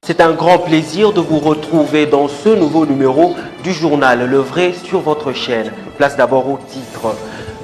C'est un grand plaisir de vous retrouver dans ce nouveau numéro du journal Le Vrai sur votre chaîne. Place d'abord au titre.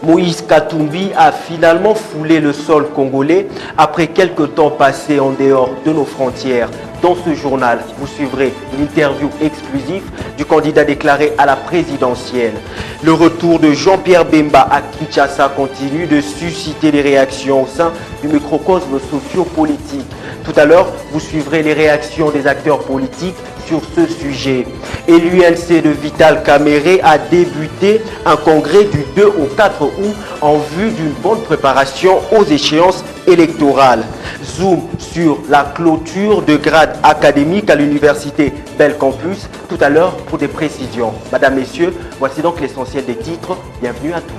Moïse Katumbi a finalement foulé le sol congolais après quelques temps passés en dehors de nos frontières. Dans ce journal, vous suivrez l'interview exclusive du candidat déclaré à la présidentielle. Le retour de Jean-Pierre Bemba à Kinshasa continue de susciter des réactions au sein du microcosme socio-politique. Tout à l'heure, vous suivrez les réactions des acteurs politiques sur ce sujet. Et l'UNC de Vital Kamerhe a débuté un congrès du 2 au 4 août en vue d'une bonne préparation aux échéances électorales. Zoom sur la clôture de grades académiques à l'université Belcampus tout à l'heure pour des précisions. Madame, Messieurs, voici donc l'essentiel des titres. Bienvenue à tous.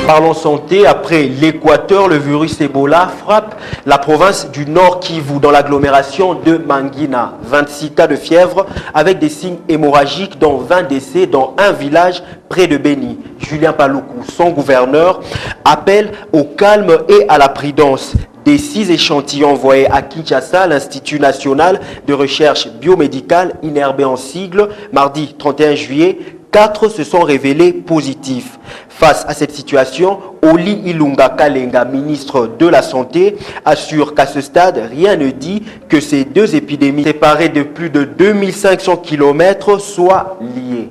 Parlons santé, après l'Équateur, le virus Ebola frappe la province du Nord Kivu dans l'agglomération de Mangina. 26 cas de fièvre avec des signes hémorragiques dont 20 décès dans un village près de Beni. Julien Paluku, son gouverneur, appelle au calme et à la prudence. Des 6 échantillons envoyés à Kinshasa, l'Institut national de recherche biomédicale, INRB en sigle, mardi 31 juillet, 4 se sont révélés positifs. Face à cette situation, Oli Ilunga Kalenga, ministre de la Santé, assure qu'à ce stade, rien ne dit que ces deux épidémies séparées de plus de 2500 km soient liées.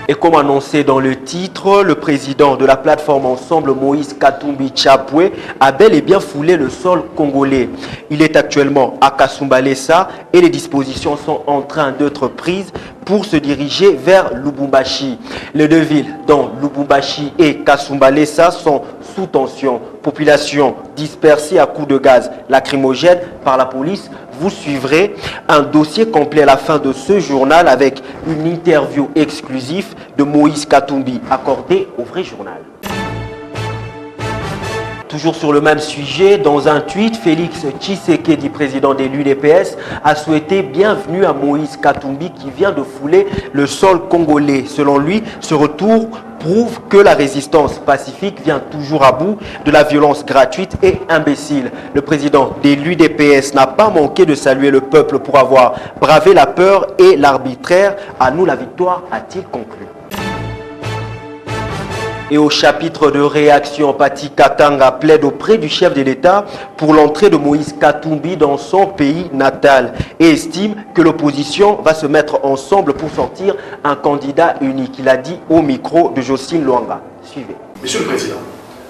Et comme annoncé dans le titre, le président de la plateforme Ensemble, Moïse Katumbi Tchapwe, a bel et bien foulé le sol congolais. Il est actuellement à Kasumbalesa et les dispositions sont en train d'être prises pour se diriger vers Lubumbashi. Les deux villes, dont Lubumbashi et Kasumbalesa, sont sous tension. Population dispersée à coups de gaz lacrymogène par la police. Vous suivrez un dossier complet à la fin de ce journal avec une interview exclusive de Moïse Katumbi accordée au Vrai Journal. Toujours sur le même sujet, dans un tweet, Félix Tshisekedi, président de l'UDPS, a souhaité bienvenue à Moïse Katumbi qui vient de fouler le sol congolais. Selon lui, ce retour prouve que la résistance pacifique vient toujours à bout de la violence gratuite et imbécile. Le président de l'UDPS n'a pas manqué de saluer le peuple pour avoir bravé la peur et l'arbitraire. À nous la victoire, a-t-il conclu. Et au chapitre de réaction, Pati Katanga plaide auprès du chef de l'État pour l'entrée de Moïse Katumbi dans son pays natal et estime que l'opposition va se mettre ensemble pour sortir un candidat unique. Il a dit au micro de Jocelyne Luanga. Suivez. Monsieur le Président,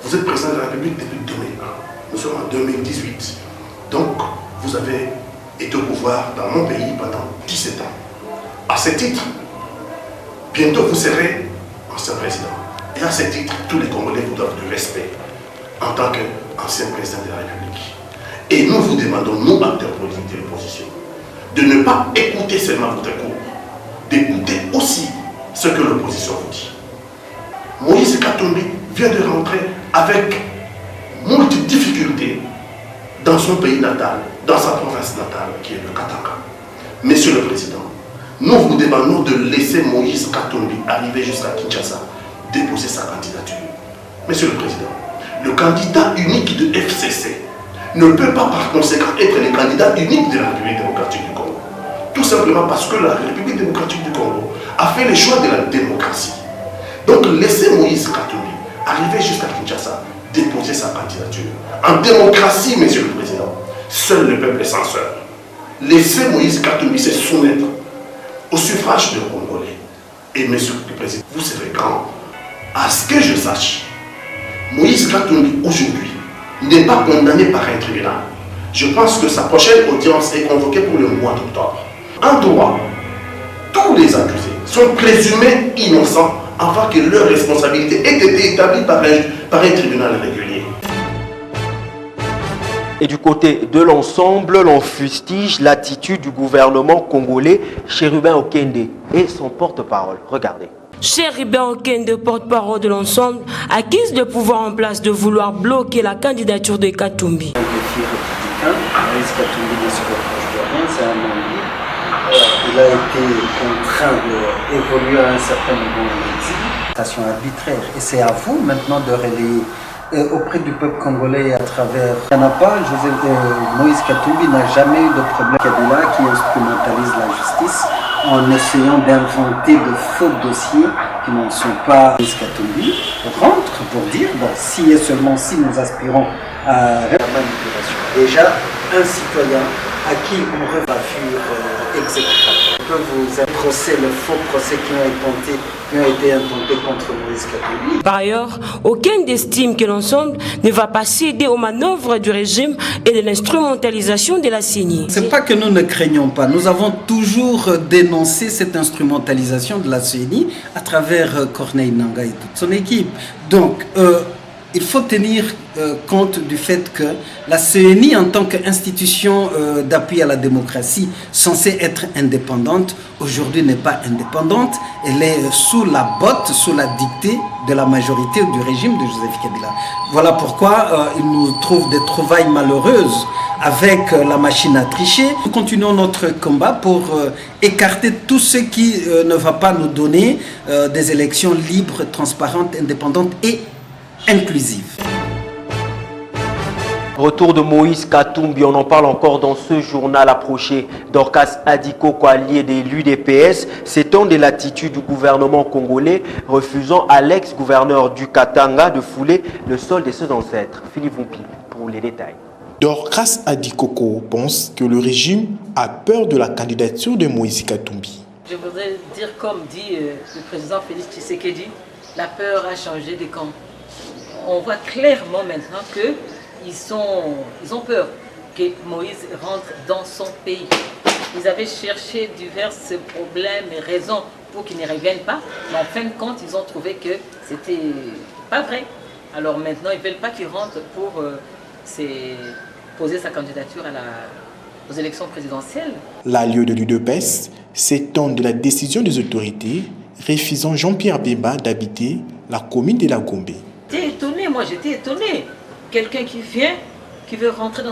vous êtes président de la République depuis 2001. Nous sommes en 2018. Donc, vous avez été au pouvoir dans mon pays pendant 17 ans. À ce titre, bientôt vous serez ancien président. Et à ce titre, tous les Congolais vous doivent du respect en tant qu'ancien président de la République. Et nous vous demandons, nous, acteurs politiques de l'opposition, de ne pas écouter seulement votre cours, d'écouter aussi ce que l'opposition vous dit. Moïse Katumbi vient de rentrer avec multiples difficultés dans son pays natal, dans sa province natale, qui est le Katanga. Monsieur le Président, nous vous demandons de laisser Moïse Katumbi arriver jusqu'à Kinshasa, déposer sa candidature. Monsieur le Président, le candidat unique de FCC ne peut pas par conséquent être le candidat unique de la République démocratique du Congo. Tout simplement parce que la République démocratique du Congo a fait le choix de la démocratie. Donc laissez Moïse Katumbi arriver jusqu'à Kinshasa, déposer sa candidature. En démocratie, Monsieur le Président, seul le peuple est censeur. Laissez Moïse Katumbi se soumettre au suffrage des Congolais. Et Monsieur le Président, vous serez grand. À ce que je sache, Moïse Katumbi aujourd'hui n'est pas condamné par un tribunal. Je pense que sa prochaine audience est convoquée pour le mois d'octobre. En droit, tous les accusés sont présumés innocents avant que leur responsabilité ait été établie par un tribunal régulier. Et du côté de l'ensemble, l'on fustige l'attitude du gouvernement congolais, Chérubin Okende et son porte-parole. Regardez. Chérubin Okende, porte-parole de l'ensemble, accuse le pouvoir en place de vouloir bloquer la candidature de Katumbi. Moïse Katumbi ne se reproche de rien, c'est un homme libre. Il a été contraint d'évoluer à un certain moment en exil. Arbitraire. Et c'est à vous maintenant de relayer auprès du peuple congolais et à travers. Il n'y en a pas, Moïse Katumbi n'a jamais eu de problème. Kabila qui instrumentalise la justice en essayant d'inventer de faux dossiers qui n'en sont pas. Moïse Katumbi rentre pour dire, bon, si et seulement si nous aspirons à la manipulation. Déjà, un citoyen à qui on refavure exécutable. On peut vous procès, le faux procès qui ont été intentés contre Moïse Katumbi. Par ailleurs, aucun n'estime que l'ensemble ne va pas céder aux manœuvres du régime et de l'instrumentalisation de la CENI. Ce n'est pas que nous ne craignons pas. Nous avons toujours dénoncé cette instrumentalisation de la CENI à travers Corneille Nangaa et toute son équipe. Donc, il faut tenir compte du fait que la CENI, en tant qu'institution d'appui à la démocratie, censée être indépendante, aujourd'hui n'est pas indépendante. Elle est sous la botte, sous la dictée de la majorité du régime de Joseph Kabila. Voilà pourquoi il nous trouve des trouvailles malheureuses avec la machine à tricher. Nous continuons notre combat pour écarter tout ce qui ne va pas nous donner des élections libres, transparentes, indépendantes et inclusive. Retour de Moïse Katumbi, on en parle encore dans ce journal approché. Dorcas Adikoko, allié de l'UDPS, s'étonne de l'attitude du gouvernement congolais, refusant à l'ex-gouverneur du Katanga de fouler le sol de ses ancêtres. Philippe Vompi pour les détails. Dorcas Adikoko pense que le régime a peur de la candidature de Moïse Katumbi. Je voudrais dire, comme dit le président Félix Tshisekedi, la peur a changé de camp. On voit clairement maintenant qu'ils ont peur que Moïse rentre dans son pays. Ils avaient cherché divers problèmes et raisons pour qu'il ne revienne pas, mais en fin de compte, ils ont trouvé que c'était pas vrai. Alors maintenant, ils ne veulent pas qu'il rentre pour poser sa candidature aux élections présidentielles. L'allié de l'UDPS s'étonne de la décision des autorités refusant Jean-Pierre Bemba d'habiter la commune de la Gombe. J'étais étonné, moi j'étais étonné. Quelqu'un qui vient, qui veut rentrer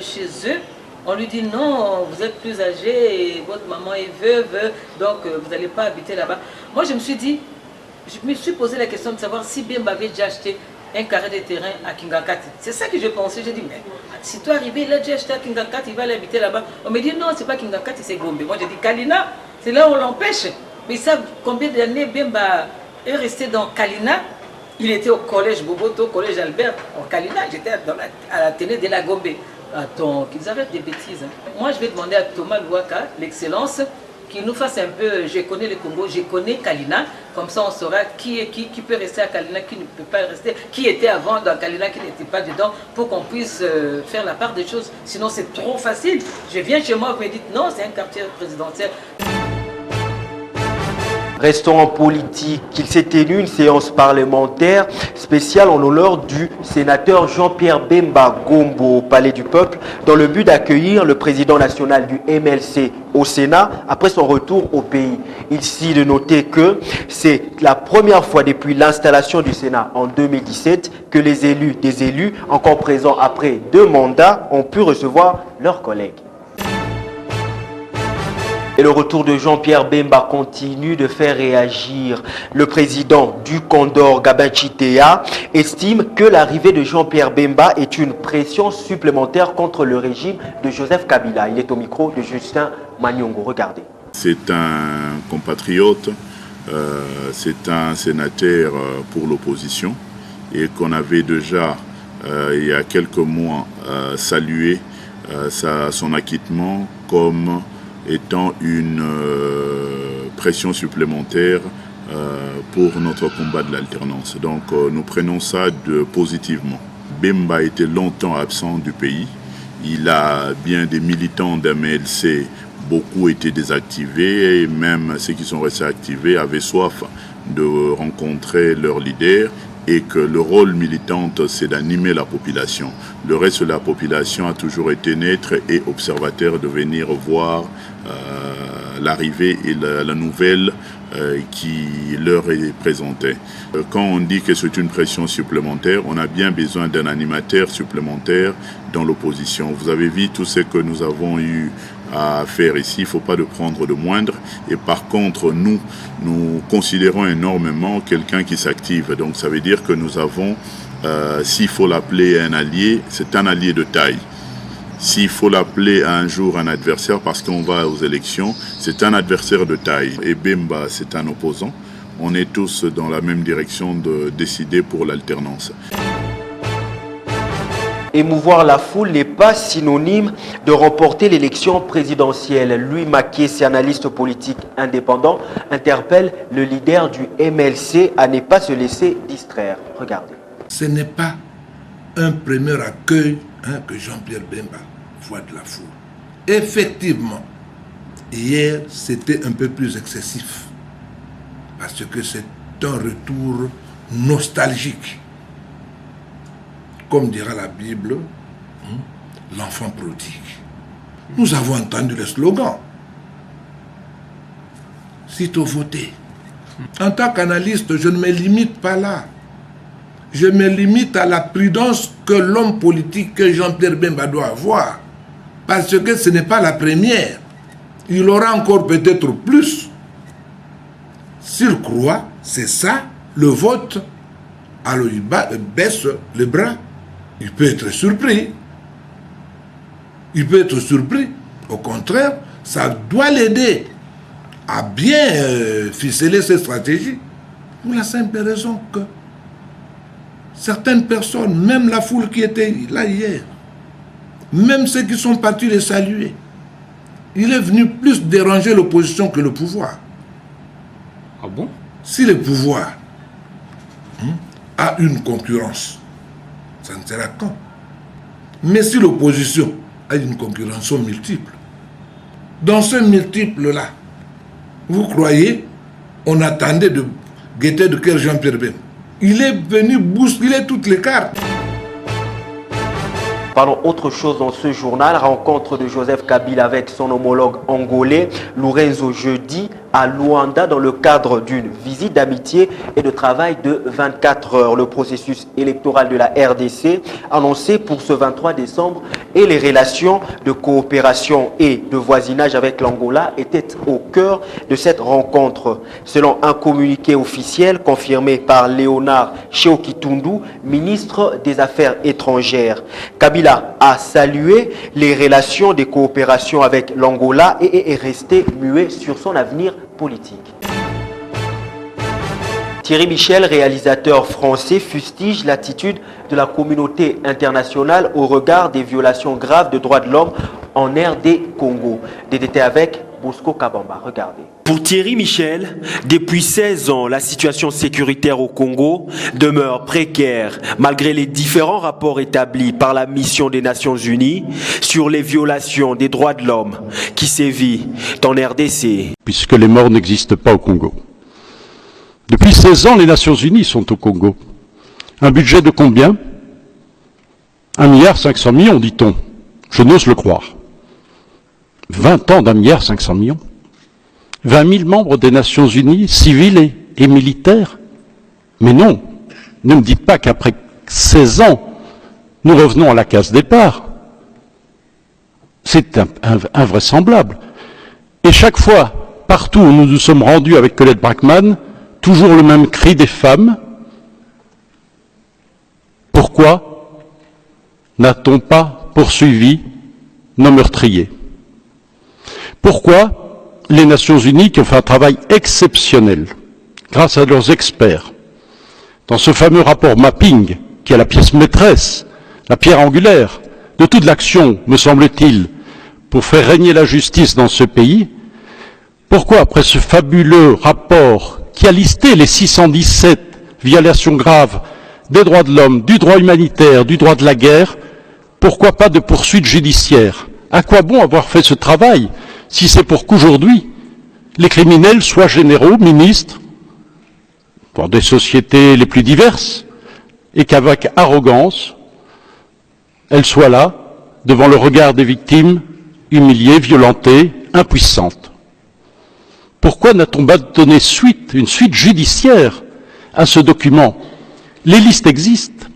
chez eux, on lui dit non, vous êtes plus âgé et votre maman est veuve, donc vous n'allez pas habiter là-bas. Moi je me suis posé la question de savoir si Bemba avait déjà acheté un carré de terrain à Kingakati. C'est ça que je pensais. J'ai dit, mais si toi arrivé, il a déjà acheté à Kingakati, il va aller habiter là-bas. On me dit non, c'est pas Kingakati, c'est Gombe. Moi j'ai dit Kalina, c'est là où on l'empêche. Mais ils savent combien d'années Bemba est resté dans Kalina. Il était au collège Boboto, au collège Albert, en Kalina. J'étais à la télé de la Gombe. Donc, ils arrêtent des bêtises. Moi, je vais demander à Thomas Louaka, l'excellence, qu'il nous fasse un peu, je connais le Congo, je connais Kalina. Comme ça, on saura qui peut rester à Kalina, qui ne peut pas rester, qui était avant dans Kalina, qui n'était pas dedans, pour qu'on puisse faire la part des choses. Sinon, c'est trop facile. Je viens chez moi, vous me dites non, c'est un quartier présidentiel. Restons en politique. Il s'est tenu une séance parlementaire spéciale en l'honneur du sénateur Jean-Pierre Bemba Gombo au Palais du Peuple dans le but d'accueillir le président national du MLC au Sénat après son retour au pays. Ici de noter que c'est la première fois depuis l'installation du Sénat en 2017 que des élus encore présents après 2 mandats ont pu recevoir leurs collègues. Et le retour de Jean-Pierre Bemba continue de faire réagir. Le président du Condor, Gabin Chitea, estime que l'arrivée de Jean-Pierre Bemba est une pression supplémentaire contre le régime de Joseph Kabila. Il est au micro de Justin Manyongo. Regardez. C'est un compatriote, c'est un sénateur pour l'opposition et qu'on avait déjà, il y a quelques mois, salué son acquittement comme étant une pression supplémentaire pour notre combat de l'alternance. Donc nous prenons ça positivement. Bemba était longtemps absent du pays. Il a bien des militants d'MLC, beaucoup étaient désactivés et même ceux qui sont restés activés avaient soif de rencontrer leur leader et que le rôle militant, c'est d'animer la population. Le reste de la population a toujours été neutre et observateur de venir voir l'arrivée et la nouvelle qui leur est présentée. Quand on dit que c'est une pression supplémentaire, on a bien besoin d'un animateur supplémentaire dans l'opposition. Vous avez vu tout ce que nous avons eu à faire ici, il ne faut pas le prendre de moindre. Et par contre, nous considérons énormément quelqu'un qui s'active. Donc ça veut dire que nous avons s'il faut l'appeler un allié, c'est un allié de taille. S'il faut l'appeler un jour un adversaire parce qu'on va aux élections, c'est un adversaire de taille. Et Bemba, c'est un opposant. On est tous dans la même direction de décider pour l'alternance. Émouvoir la foule n'est pas synonyme de remporter l'élection présidentielle. Louis Makiesi, analyste politique indépendant, interpelle le leader du MLC à ne pas se laisser distraire. Regardez. Ce n'est pas un premier accueil que Jean-Pierre Bemba voit de la foule. Effectivement, hier, c'était un peu plus excessif parce que c'est un retour nostalgique. Comme dira la Bible, l'enfant prodigue. Nous avons entendu le slogan. Sitôt voté. En tant qu'analyste, je ne me limite pas là. Je me limite à la prudence que l'homme politique que Jean-Pierre Bemba doit avoir. Parce que ce n'est pas la première. Il aura encore peut-être plus. S'il croit, c'est ça, le vote, alors il baisse les bras. Il peut être surpris. Il peut être surpris. Au contraire, ça doit l'aider à bien ficeler ses stratégies. Pour la simple raison que certaines personnes, même la foule qui était là hier, même ceux qui sont partis les saluer, il est venu plus déranger l'opposition que le pouvoir. Ah bon? Si le pouvoir a une concurrence, ça ne sera qu'un. Mais si l'opposition a une concurrence multiple, dans ce multiple-là, vous croyez, on attendait de guetter de cœur Jean-Pierre Bemba. Il est venu bousculer toutes les cartes. Parlons autre chose dans ce journal, rencontre de Joseph Kabila avec son homologue angolais Lourenço jeudi à Luanda dans le cadre d'une visite d'amitié et de travail de 24 heures. Le processus électoral de la RDC annoncé pour ce 23 décembre et les relations de coopération et de voisinage avec l'Angola étaient au cœur de cette rencontre. Selon un communiqué officiel confirmé par Léonard Tshio-Kitundu, ministre des Affaires étrangères, Kabila a salué les relations de coopération avec l'Angola et est resté muet sur son avenir politique. Thierry Michel, réalisateur français, fustige l'attitude de la communauté internationale au regard des violations graves de droits de l'homme en RD Congo. Des détails avec Bosco Kabamba. Regardez. Pour Thierry Michel, depuis 16 ans, la situation sécuritaire au Congo demeure précaire malgré les différents rapports établis par la mission des Nations Unies sur les violations des droits de l'homme qui sévit en RDC. Puisque les morts n'existent pas au Congo. Depuis 16 ans, les Nations Unies sont au Congo. Un budget de combien? 1,5 milliard, dit-on. Je n'ose le croire. 20 ans d'1,5 milliard. 20 000 membres des Nations Unies, civils et militaires. Mais non, ne me dites pas qu'après 16 ans, nous revenons à la case départ. C'est invraisemblable. Et chaque fois, partout où nous nous sommes rendus avec Colette Brackman, toujours le même cri des femmes. Pourquoi n'a-t-on pas poursuivi nos meurtriers? Pourquoi les Nations Unies, qui ont fait un travail exceptionnel, grâce à leurs experts, dans ce fameux rapport mapping, qui est la pièce maîtresse, la pierre angulaire de toute l'action, me semble-t-il, pour faire régner la justice dans ce pays, pourquoi, après ce fabuleux rapport qui a listé les 617 violations graves des droits de l'homme, du droit humanitaire, du droit de la guerre, pourquoi pas de poursuite judiciaire? À quoi bon avoir fait ce travail si c'est pour qu'aujourd'hui, les criminels soient généraux, ministres, pour des sociétés les plus diverses, et qu'avec arrogance, elles soient là, devant le regard des victimes, humiliées, violentées, impuissantes? Pourquoi n'a-t-on pas donné une suite judiciaire à ce document? Les listes existent.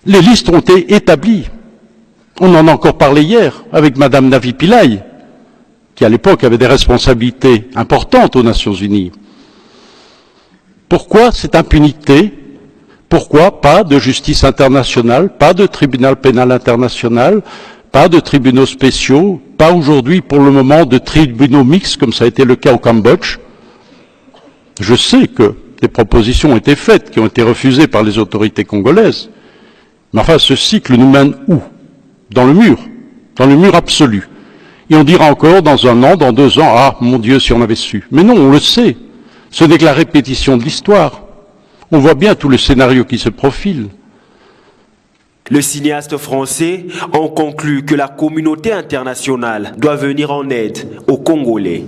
Les listes ont été établies. On en a encore parlé hier avec Madame Navi Pillay, qui à l'époque avait des responsabilités importantes aux Nations Unies. Pourquoi cette impunité? Pourquoi pas de justice internationale, pas de tribunal pénal international, pas de tribunaux spéciaux, pas aujourd'hui pour le moment de tribunaux mixtes comme ça a été le cas au Cambodge? Je sais que des propositions ont été faites, qui ont été refusées par les autorités congolaises. Mais enfin, ce cycle nous mène où? Dans le mur absolu. Et on dira encore dans 1 an, dans 2 ans, ah mon Dieu, si on avait su. Mais non, on le sait. Ce n'est que la répétition de l'histoire. On voit bien tout le scénario qui se profile. Le cinéaste français en conclut que la communauté internationale doit venir en aide aux Congolais.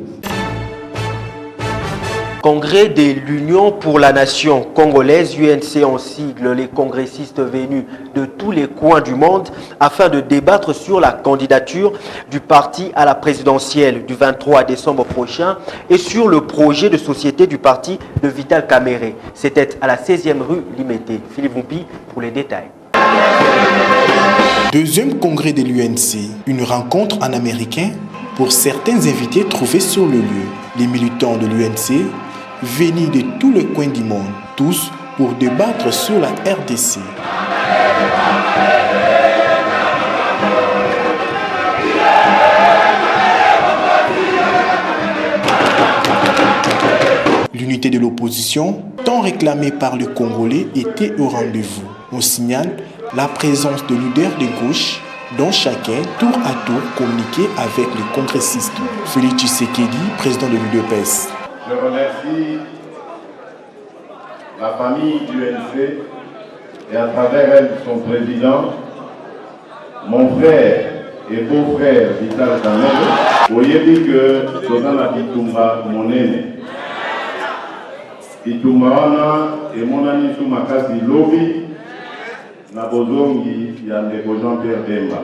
Congrès de l'Union pour la Nation congolaise, UNC en sigle, les congressistes venus de tous les coins du monde afin de débattre sur la candidature du parti à la présidentielle du 23 décembre prochain et sur le projet de société du parti de Vital Kamerhe. C'était à la 16e rue Limete. Philippe Vumpi pour les détails. Deuxième congrès de l'UNC, une rencontre en américain pour certains invités trouvés sur le lieu. Les militants de l'UNC venus de tous les coins du monde, tous pour débattre sur la RDC. L'unité de l'opposition, tant réclamée par le Congolais, était au rendez-vous. On signale la présence de leaders de gauche dont chacun, tour à tour, communiquait avec les congressistes. Félix Tshisekedi, président de l'UDPS. Je remercie la famille du UNC et à travers elle son président, mon frère et beau-frère Vital Kamerhe. Oyebi que tozala bitumba monene. Bitumba wana emonani su makasi lobi na bozongi ya ndeko Jean-Pierre Bemba.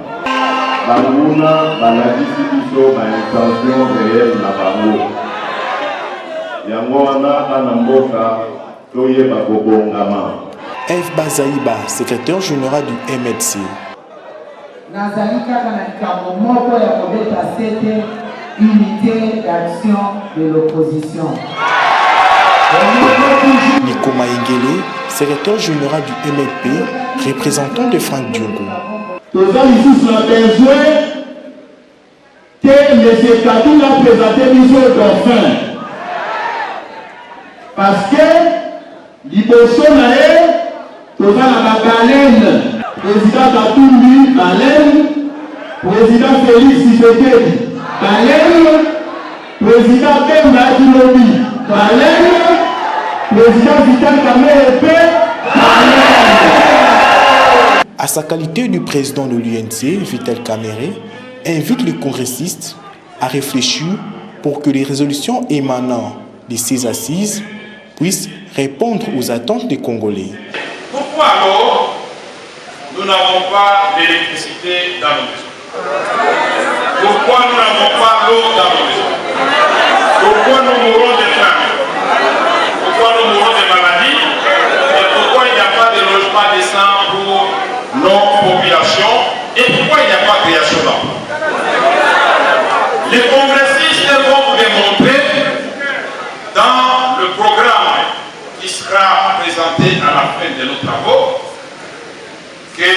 Banguna balakisi biso ba intention réelle na bango. Yango wana ana mboka toyeba kobongama. F. Bazaïba, secrétaire général du MLC. Nazali kaka na likambo moko ya kobeta sete unité d'action de l'opposition. Nico Maïngele, secrétaire général du MLP, représentant de Franck Diongo. Nous avons besoin que M. Kabila présente mission d'enfin. Parce que l'immotion nae, nous avons la baleine. Président Katumbi, baleine. Président Félix Tshisekedi, baleine. Président Bemba Dilobi, baleine. Président Vital Kamerhe, baleine. À sa qualité de président de l'UNC, Vital Kamerhe invite les congressistes à réfléchir pour que les résolutions émanant de ces assises puissent répondre aux attentes des Congolais. Pourquoi alors nous n'avons pas d'électricité dans nos maisons? Pourquoi nous n'avons pas l'eau dans nos maisons? Pourquoi nous mourons de faim? Pourquoi nous mourons de maladies? Et pourquoi il n'y a pas de logement décent pour nos populations? Et pourquoi il n'y a pas de création d'emploi? Les congressistes vont vous démontrer dans le programme qui sera présenté à la fin de nos travaux que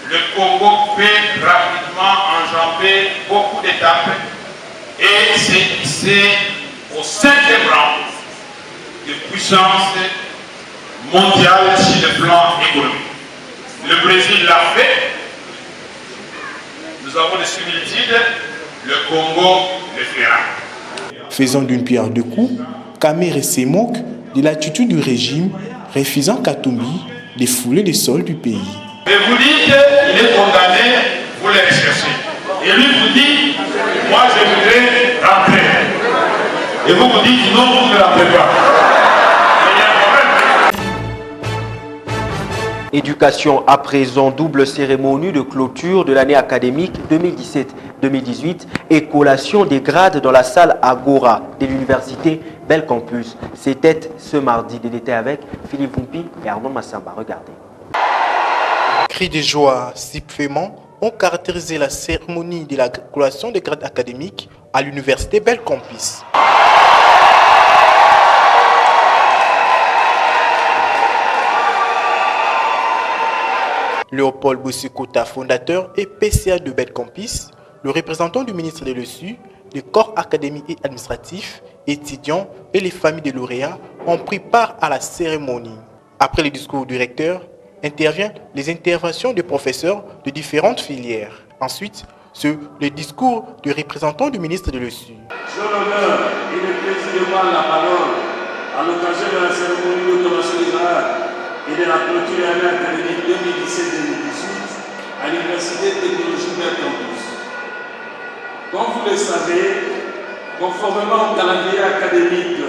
le Congo peut rapidement enjamber beaucoup d'étapes et c'est au 5e rang de puissance mondiale sur le plan économique. Le Brésil l'a fait, nous avons des similitudes, le Congo le fera. Faisant d'une pierre deux coups, Kamerhe se moque de l'attitude du régime, refusant Katumbi de fouler les sols du pays. Et vous dites qu'il est condamné, vous le recherchez. Et lui vous dit, moi je voudrais rentrer. Et vous vous dites, non, vous ne rentrez pas. Éducation à présent, double cérémonie de clôture de l'année académique 2017-2018 et collation des grades dans la salle Agora de l'université Bel Campus. C'était ce mardi. Des détails avec Philippe Vumpi et Arnaud Massamba. Regardez. Cris de joie, sifflements ont caractérisé la cérémonie de la collation des grades académiques à l'université Bel Campus. Léopold Bossikota, fondateur et PCA de Bed Campus, le représentant du ministre de l'ESU, les corps académiques et administratifs, étudiants et les familles des lauréats ont pris part à la cérémonie. Après le discours du recteur, interviennent les interventions des professeurs de différentes filières. Ensuite, le discours du représentant du ministre de l'ESU. J'ai l'honneur et le plaisir de prendre la parole à l'occasion de la cérémonie d'autorisation libérale et de la clôture de l'année académique 2017-2018 à l'Université de technologie Bed Campus. Comme vous le savez, conformément au calendrier académique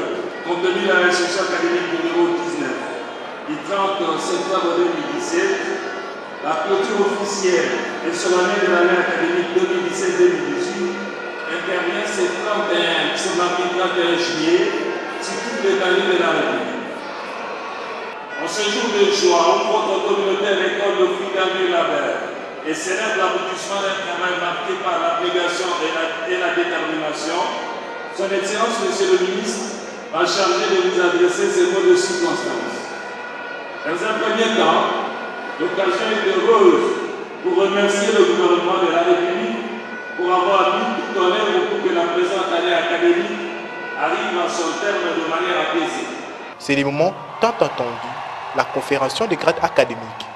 contenu dans l'instruction académique numéro 19 du 30 septembre 2017, la clôture officielle et solennelle de l'année académique 2017-2018 intervient ce mardi 31 juillet sur toute l'étendue de la République. En ce jour de joie, où votre communauté à l'école de Fouillami Labert et célèbre l'aboutissement d'un travail marqué par l'abnégation et la détermination, Son Excellence, Monsieur le Ministre, m'a chargé de vous adresser ces mots de circonstance. Dans un premier temps, l'occasion est heureuse pour remercier le gouvernement de la République pour avoir mis tout en œuvre pour que la présente année académique arrive à son terme de manière apaisée. C'est le moment tant attendu, la conférence des grades académiques.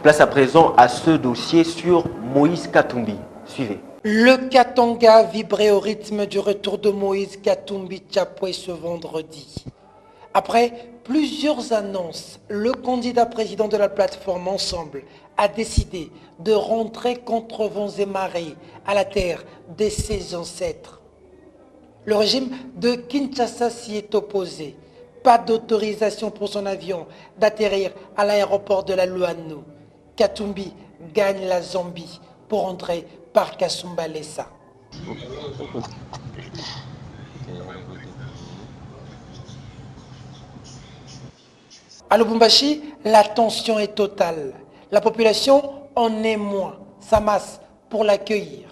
Place à présent à ce dossier sur Moïse Katumbi. Suivez. Le Katanga vibrait au rythme du retour de Moïse Katumbi Chapwe ce vendredi. Après plusieurs annonces, le candidat président de la plateforme Ensemble a décidé de rentrer contre vents et marées à la terre de ses ancêtres. Le régime de Kinshasa s'y est opposé. Pas d'autorisation pour son avion d'atterrir à l'aéroport de la Luano. Katumbi gagne la Zambie pour entrer par Kasumbalesa. À Lubumbashi, la tension est totale. La population en émoi, s'amasse pour l'accueillir.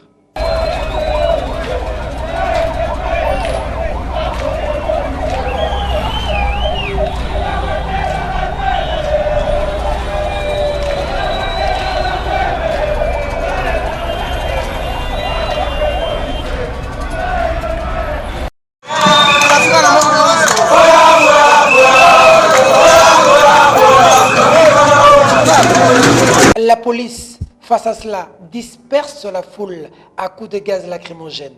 La police, face à cela, disperse la foule à coups de gaz lacrymogène.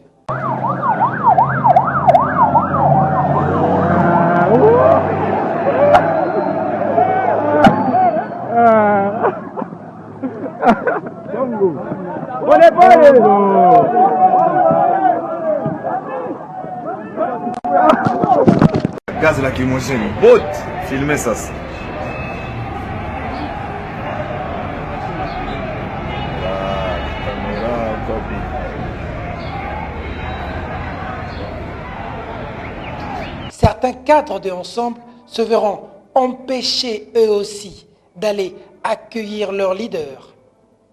Gaz lacrymogène, bot, filmez ça. Certains cadres de Ensemble se verront empêchés eux aussi d'aller accueillir leur leader.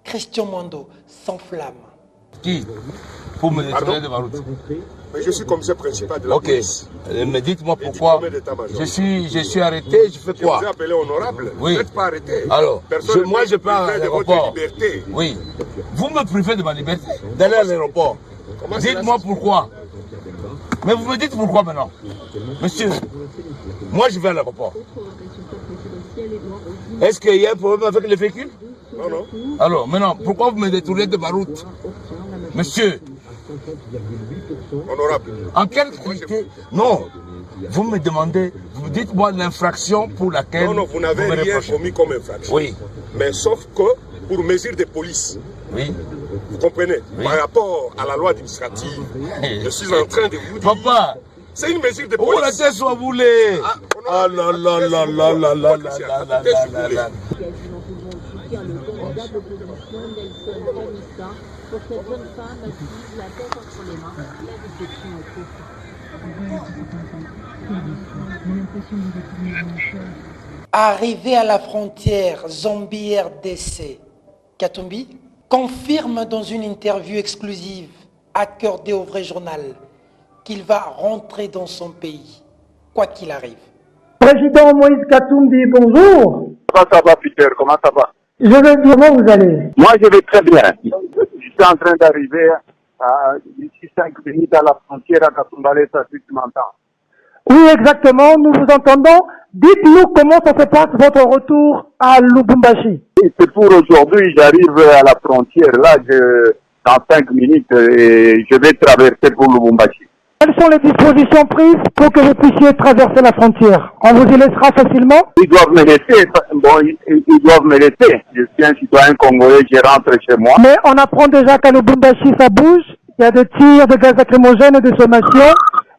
Christian Mwando s'enflamme. Qui? Pour me détourner de ma route. Mais je suis commissaire principal de la police. Mais dites-moi pourquoi. Je suis arrêté, je fais quoi? Je vous ai appelé honorable. Oui. Vous n'êtes pas arrêté. Alors, moi je pars à de l'aéroport. votre liberté. Oui. Vous me privez de ma liberté d'aller à l'aéroport. Dites-moi pourquoi. Mais vous me dites pourquoi maintenant? Monsieur, moi je vais à l'aéroport. Est-ce qu'il y a un problème avec le véhicule? Non, non. Alors, maintenant, pourquoi vous me détournez de ma route? Monsieur. Honorable. En quelle qualité? Non. Vous me demandez, vous dites-moi l'infraction pour laquelle... Non, non, vous n'avez rien commis comme infraction. Oui. Mais sauf que pour mesure de police. Oui. Vous comprenez? Oui. Par rapport à la loi administrative, je suis en train de vous dire... Papa, c'est une mesure de police. Oh, la tête soit boulée. Ah là là là là là là là là là. Pour cette jeune femme assise, la tête entre les mains, la déception est profonde. Arrivé à la frontière Zambie-RDC, Katumbi confirme dans une interview exclusive accordée au Vrai Journal qu'il va rentrer dans son pays, quoi qu'il arrive. Président Moïse Katumbi, bonjour. Comment ça va, Peter? Comment ça va? Je vais bien, comment vous allez? Moi, je vais très bien. Je suis en train d'arriver d'ici 5 minutes à la frontière à Kasumbalesa, si tu m'entends. Oui, exactement, nous vous entendons. Dites-nous comment ça se passe votre retour à Lubumbashi. C'est pour aujourd'hui, j'arrive à la frontière, là, dans 5 minutes, et je vais traverser pour Lubumbashi. Quelles sont les dispositions prises pour que vous puissiez traverser la frontière? On vous y laissera facilement? Ils doivent me laisser, ils doivent me laisser. Je suis un citoyen congolais, je rentre chez moi. Mais on apprend déjà qu'à Lubumbashi, ça bouge. Il y a des tirs de gaz lacrymogène et de sommations.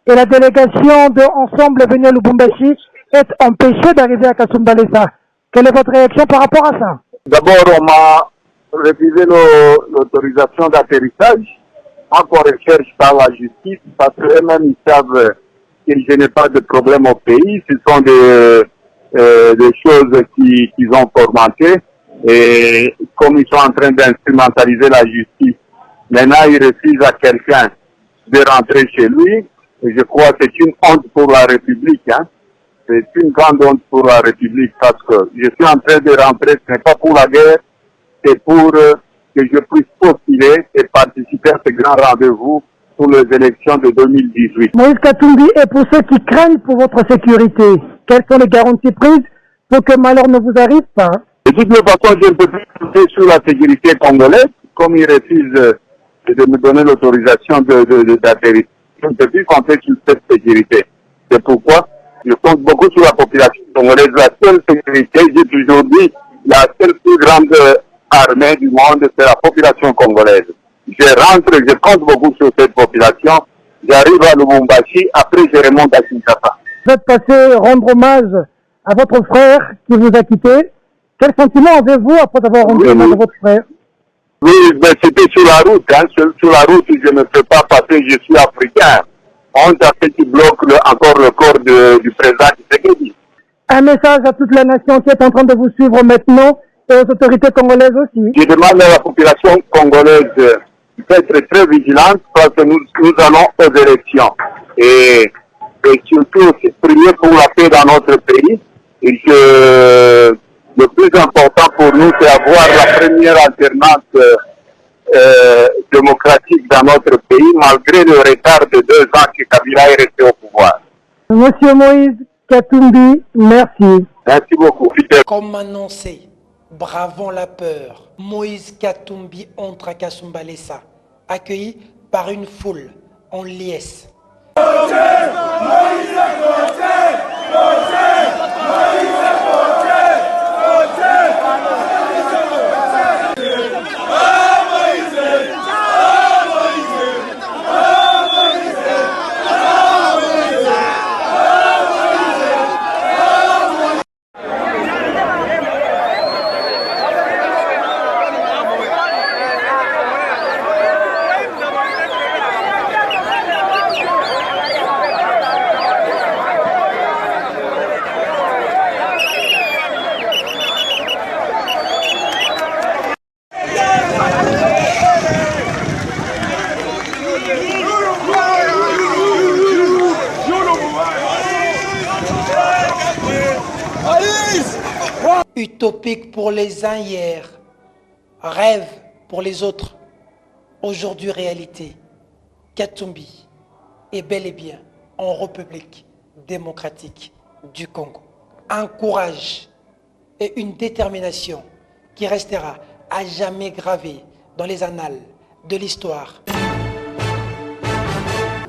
Et la délégation de Ensemble venue à Lubumbashi est empêchée d'arriver à Kasumbalesa. Quelle est votre réaction par rapport à ça? D'abord, on m'a refusé l'autorisation d'atterrissage. Encore recherche par la justice, parce qu'eux-mêmes ils savent que je n'ai pas de problème au pays. Ce sont des choses qu'ils ont fomentées. Et comme ils sont en train d'instrumentaliser la justice, maintenant ils refusent à quelqu'un de rentrer chez lui. Et je crois que c'est une honte pour la République. Hein. C'est une grande honte pour la République parce que je suis en train de rentrer, ce n'est pas pour la guerre, c'est pour que je puisse postuler et participer à ce grand rendez-vous pour les élections de 2018. Moïse Katumbi, et pour ceux qui craignent pour votre sécurité, quelles sont les garanties prises pour que malheur ne vous arrive pas? De toute façon, je ne peux plus compter sur la sécurité congolaise, comme ils refusent de me donner l'autorisation d'atterrir. Je ne peux plus compter sur cette sécurité. C'est pourquoi je compte beaucoup sur la population congolaise. La seule sécurité, j'ai toujours dit, la seule plus grande armée du monde, c'est la population congolaise. Je rentre, je compte beaucoup sur cette population. J'arrive à Lubumbashi, après je remonte à Kinshasa. Vous êtes passé rendre hommage à votre frère qui vous a quitté. Quel sentiment avez-vous après avoir rendu hommage à votre frère? Oui, mais c'était sur la route. Hein. Sur la route, je ne peux pas passer, je suis africain. On a fait qui bloque encore le corps du président Tshisekedi. Un message à toute la nation qui est en train de vous suivre maintenant et aux autorités congolaises aussi. Je demande à la population congolaise d'être très vigilante parce que nous allons aux élections. Et surtout aussi prier pour la paix dans notre pays. Et que le plus important pour nous, c'est avoir la première alternance démocratique dans notre pays, malgré le retard de 2 ans que Kabila est resté au pouvoir. Monsieur Moïse Katumbi, merci. Merci beaucoup, Peter. Comme annoncé, bravant la peur, Moïse Katumbi entre à Kasumbalesa, accueilli par une foule en liesse. Utopique pour les uns hier, rêve pour les autres, aujourd'hui réalité. Katumbi est bel et bien en République démocratique du Congo. Un courage et une détermination qui restera à jamais gravé dans les annales de l'histoire.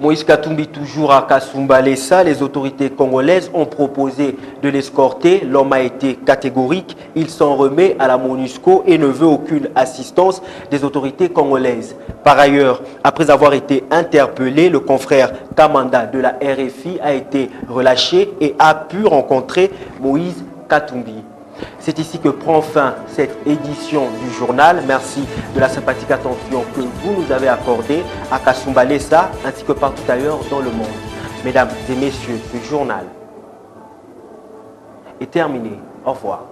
Moïse Katumbi toujours à Kasumbalesa, les autorités congolaises ont proposé de l'escorter. L'homme a été catégorique, il s'en remet à la MONUSCO et ne veut aucune assistance des autorités congolaises. Par ailleurs, après avoir été interpellé, le confrère Kamanda de la RFI a été relâché et a pu rencontrer Moïse Katumbi. C'est ici que prend fin cette édition du journal. Merci de la sympathique attention que vous nous avez accordée à Kasumbalesa ainsi que partout ailleurs dans le monde. Mesdames et messieurs, ce journal est terminé. Au revoir.